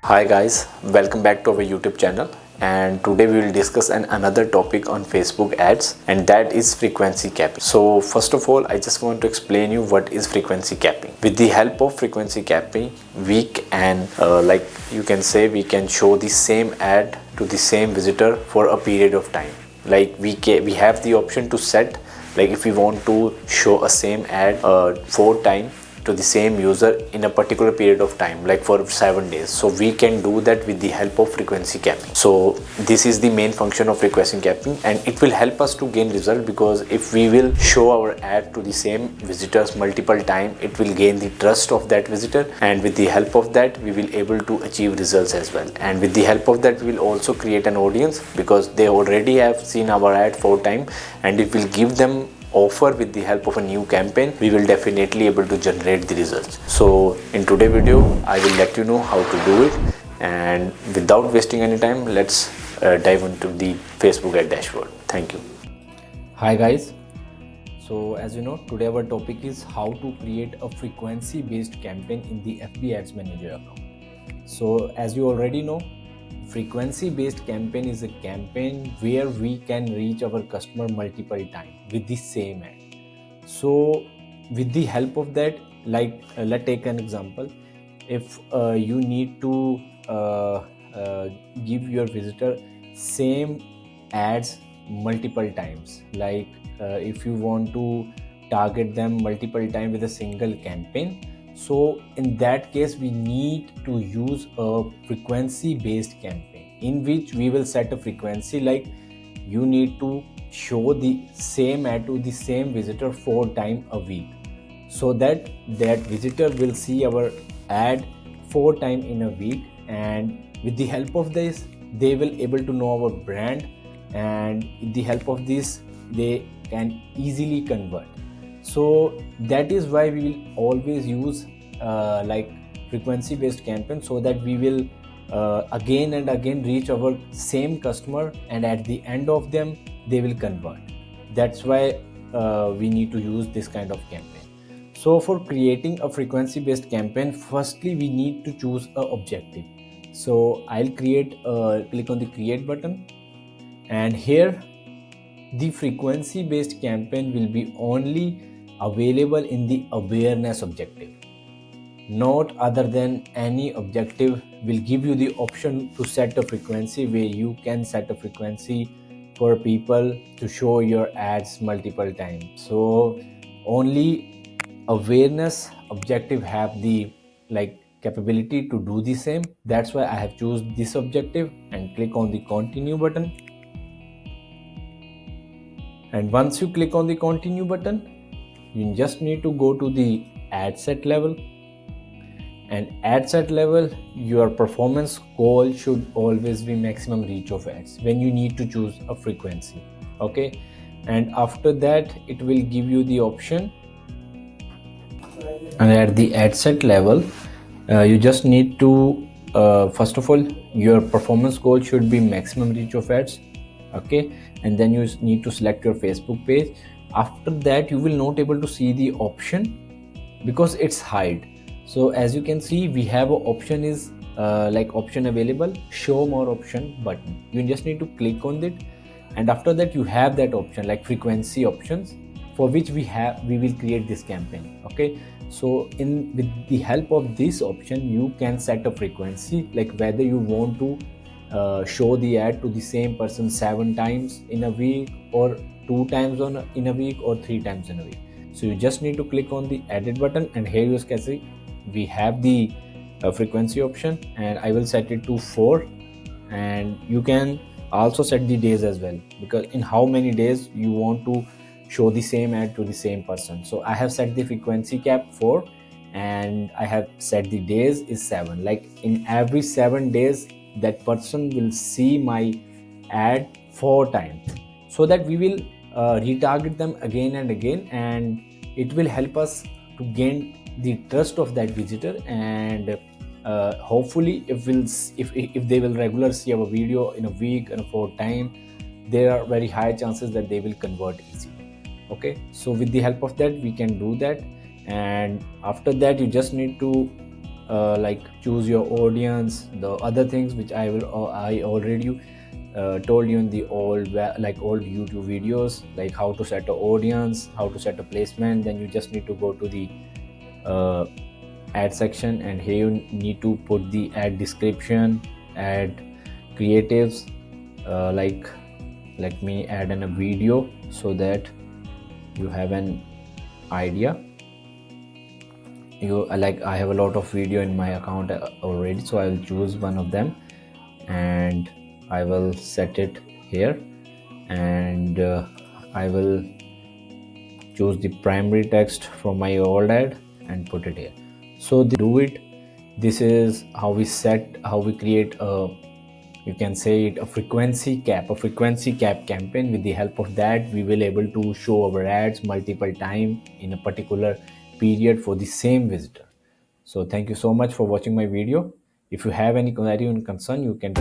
Hi guys, welcome back to our YouTube channel, and today we will discuss another topic on Facebook ads, and that is frequency capping. So first of all, I just want to explain you what is frequency capping. With the help of frequency capping, we can we can show the same ad to the same visitor for a period of time. Like we have the option to set, like if we want to show a same ad 4 times to the same user in a particular period of time, like for 7 days. So we can do that with the help of frequency capping. So this is the main function of frequency capping, and it will help us to gain result, because if we will show our ad to the same visitors multiple times, it will gain the trust of that visitor, and with the help of that we will able to achieve results as well. And with the help of that we will also create an audience, because they already have seen our ad 4 times, and it will give them offer. With the help of a new campaign, we will definitely able to generate the results. So in today's video I will let you know how to do it, and without wasting any time, let's dive into the Facebook ad dashboard. Thank you. Hi guys, so as you know, today our topic is how to create a frequency based campaign in the FB Ads Manager account. So as you already know, frequency based campaign is a campaign where we can reach our customer multiple times with the same ad. So with the help of that, let's take an example. If you need to give your visitor same ads multiple times, if you want to target them multiple times with a single campaign, so in that case we need to use a frequency based campaign, in which we will set a frequency, like you need to show the same ad to the same visitor 4 times a week, so that visitor will see our ad 4 times in a week, and with the help of this they will able to know our brand, and with the help of this they can easily convert. So that is why we will always use frequency based campaign, so that we will again and again reach our same customer, and at the end of them they will convert. That's why we need to use this kind of campaign. So for creating a frequency based campaign, firstly we need to choose a objective. So I'll click on the create button, and here the frequency based campaign will be only available in the awareness objective, not other than any objective will give you the option to set a frequency, where you can set a frequency for people to show your ads multiple times. So only awareness objective have the capability to do the same. That's why I have chosen this objective and click on the continue button. And once you click on the continue button, you just need to go to the ad set level, and at set level your performance goal should always be maximum reach of ads when you need to choose a frequency. Okay, and after that it will give you the option, and at the ad set level you just need to first of all, your performance goal should be maximum reach of ads. Okay, and then you need to select your Facebook page. After that you will not able to see the option because it's hide. So as you can see, we have an option is option available, show more option button. You just need to click on it, and after that you have that option like frequency options, for which we will create this campaign. Okay, so with the help of this option you can set a frequency, like whether you want to show the ad to the same person 7 times in a week, or 2 times in a week, or 3 times in a week. So you just need to click on the edit button, and here you can see we have the frequency option, and I will set it to 4. And you can also set the days as well, because in how many days you want to show the same ad to the same person. So I have set the frequency cap 4, and I have set the days is 7. Like in every 7 days that person will see my ad 4 times, so that we will retarget them again and again, and it will help us to gain the trust of that visitor. And hopefully if they will regularly see our video in a week and 4 times, there are very high chances that they will convert easily. Okay, so with the help of that we can do that. And after that you just need to like choose your audience, the other things which I already told you in the old YouTube videos, like how to set an audience, how to set a placement. Then you just need to go to the uh, ad section, and here you need to put the ad description, ad creatives, like let me add in a video so that you have an idea. You like I have a lot of video in my account already, so I will choose one of them and I will set it here, and I will choose the primary text from my old ad and put it here. So do it. This is how we create a, you can say it, a frequency cap campaign. With the help of that, we will able to show our ads multiple time in a particular period for the same visitor. So thank you so much for watching my video. If you have any query or concern, you can